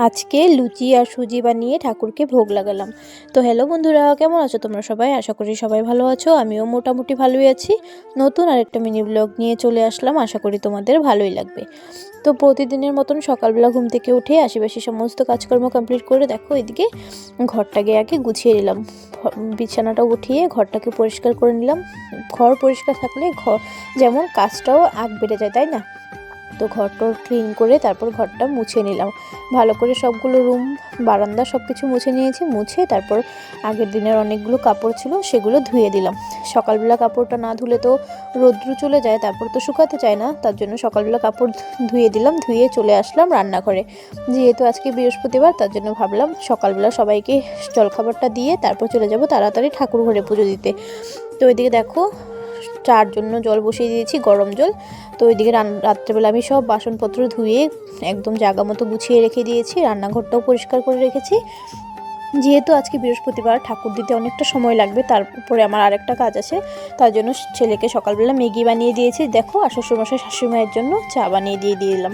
আজকে লুচি আর সুজি বানিয়ে ঠাকুরকে ভোগ লাগালাম। তো হ্যালো বন্ধুরা, কেমন আছো তোমরা সবাই? আশা করি সবাই ভালো আছো। আমিও মোটামুটি ভালোই আছি। নতুন আরেকটা মিনি ব্লগ নিয়ে চলে আসলাম, আশা করি তোমাদের ভালোই লাগবে। তো প্রতিদিনের মতন সকালবেলা ঘুম থেকে উঠে আশেপাশে সমস্ত কাজকর্ম কমপ্লিট করে দেখো এদিকে ঘরটাকে আগে গুছিয়ে নিলাম। বিছানাটা উঠিয়ে ঘরটাকে পরিষ্কার করে নিলাম। ঘর পরিষ্কার থাকলে যেমন কাজটাও আগ বেড়ে যায়, তাই না? তো ঘরটা ক্লিন করে তারপর ঘরটা মুছে নিলাম ভালো করে, সবগুলো রুম বারান্দা সব কিছু মুছে নিয়েছি। মুছে তারপর আগের দিনের অনেকগুলো কাপড় ছিল সেগুলো ধুয়ে দিলাম। সকালবেলা কাপড়টা না ধুলে তো রোদ্রু চলে যায়, তারপর তো শুকাতে চায় না, তার জন্য সকালবেলা কাপড় ধুয়ে দিলাম। ধুয়ে চলে আসলাম রান্নাঘরে। যেহেতু আজকে বৃহস্পতিবার, তার জন্য ভাবলাম সকালবেলা সবাইকে জলখাবারটা দিয়ে তারপর চলে যাব তাড়াতাড়ি ঠাকুর ঘরে পুজো দিতে। তো ওইদিকে দেখো চার জন্য জল বসিয়ে দিয়েছি, গরম জল। তো ওইদিকে রাত্রেবেলা আমি সব বাসনপত্র ধুয়ে একদম জায়গা মতো গুছিয়ে রেখে দিয়েছি। রান্নাঘরটাও পরিষ্কার করে রেখেছি। যেহেতু আজকে বৃহস্পতিবার, ঠাকুর দিতে অনেকটা সময় লাগবে, তার উপরে আমার আরেকটা কাজ আছে, তার জন্য ছেলেকে সকালবেলা ম্যাগি বানিয়ে দিয়েছি দেখো, আর শ্বশুরমশাই শাশুড়িমায়ের জন্য চা বানিয়ে দিয়ে দিলাম।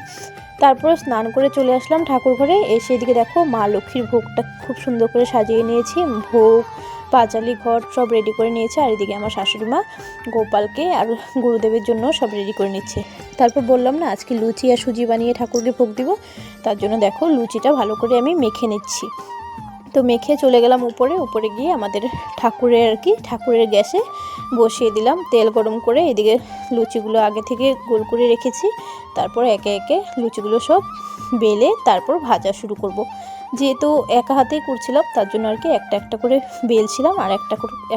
তারপর স্নান করে চলে আসলাম ঠাকুর ঘরে। এসে এদিকে দেখো মা লক্ষ্মীর ভোগটা খুব সুন্দর করে সাজিয়ে নিয়েছি। ভোগ, পাঁচালি ঘট সব রেডি করে নিয়েছে। আর এদিকে আমার শাশুড়ি মা গোপালকে আর গুরুদেবের জন্য সব রেডি করে নিচ্ছে। তারপর বললাম না আজকে লুচি আর সুজি বানিয়ে ঠাকুরকে ভোগ দিব, তার জন্য দেখো লুচিটা ভালো করে আমি মেখে নিচ্ছি। তো মেখে চলে গেলাম উপরে গিয়ে আমাদের ঠাকুরের গ্যাসে বসিয়ে দিলাম তেল গরম করে। এদিকে লুচিগুলো আগে থেকে গোল করে রেখেছি। তারপর একে একে লুচিগুলো সব বেলে তারপর ভাজা শুরু করব। যেহেতু একা হাতেই করছিলাম, তার জন্য একটা একটা করে বেলছিলাম আর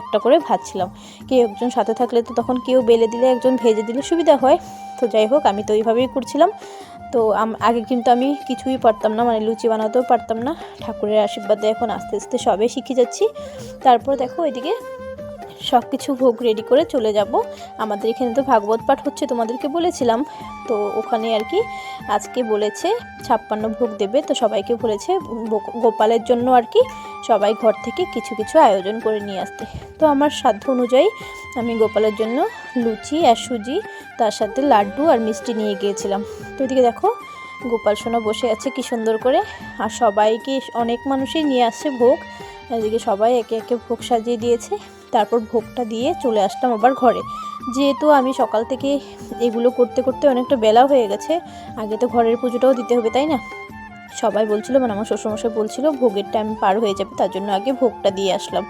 একটা করে ভাজছিলাম। কেউ একজন সাথে থাকলে তো তখন কেউ বেলে দিলে একজন ভেজে দিলে সুবিধা হয়। তো যাই হোক, আমি তো এইভাবেই করছিলাম। তো আগে কিন্তু আমি কিছুই পারতাম না, মানে লুচি বানাতেও পারতাম না। ঠাকুরের আশীর্বাদে এখন আস্তে আস্তে সবে শিখে যাচ্ছি। তারপর দেখো এদিকে সব কিছু ভোগ রেডি করে চলে যাব। আমাদের এখানে তো ভাগবত পাঠ হচ্ছে, তোমাদেরকে বলেছিলাম। তো ওখানে আজকে বলেছে 56 ভোগ দেবে, তো সবাইকে বলেছে গোপালের জন্য সবাই ঘর থেকে কিছু কিছু আয়োজন করে নিয়ে আসতে। তো আমার সাধ্য অনুযায়ী আমি গোপালের জন্য লুচি আর সুজি, তার সাথে লাড্ডু আর মিষ্টি নিয়ে গিয়েছিলাম। তো এদিকে দেখো গোপাল সোনা বসে আছে কি সুন্দর করে, আর সবাইকে অনেক মানুষই নিয়ে আসছে ভোগ। এদিকে সবাই একে একে ভোগ সাজিয়ে দিয়েছে। তারপর ভোগটা দিয়ে চলে আসলাম আবার ঘরে। যেহেতু আমি সকাল থেকে এগুলো করতে করতে অনেকটা বেলা হয়ে গেছে, আগে তো ঘরের পুজোটাও দিতে হবে, তাই না? সবাই বলছিল, মানে আমার শ্বশুরমশাই বলছিল ভোগের টাইম পার হয়ে যাবে, তার জন্য আগে ভোগটা দিয়ে আসলাম।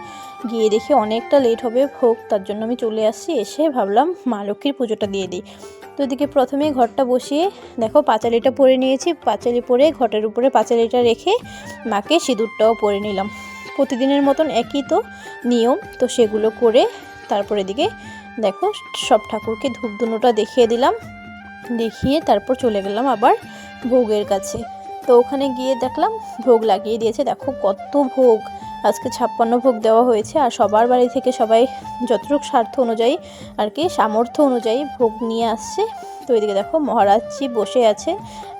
গিয়ে দেখি অনেকটা লেট হবে ভোগ, তার জন্য আমি চলে আসছি। এসে ভাবলাম মা লক্ষ্মীর পুজোটা দিয়ে দিই। তো এদিকে প্রথমে ঘরটা বসিয়ে দেখো পাঁচালিটা পরে নিয়েছি। পাঁচালি পরে ঘটের উপরে পাঁচালিটা রেখে মাকে সিঁদুরটাও পরে নিলাম। প্রতিদিনের মতন একই তো নিয়ম, তো সেগুলো করে তারপর এদিকে দেখো সব ঠাকুরকে ধূপ ধুনোটা দেখিয়ে দিলাম। দেখিয়ে তারপর চলে গেলাম আবার ভোগের কাছে। তো ওখানে গিয়ে দেখলাম ভোগ লাগিয়ে দিয়েছে। দেখো কত ভোগ, আজকে 56 ভোগ দেওয়া হয়েছে। আর সবার বাড়ি থেকে সবাই যতটুকু স্বার্থ অনুযায়ী সামর্থ্য অনুযায়ী ভোগ নিয়ে আসছে। তো এদিকে দেখো মহারাজজি বসে আছে,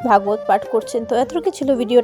ভাগবত পাঠ করছেন। তো এতটুকু ছিল ভিডিও।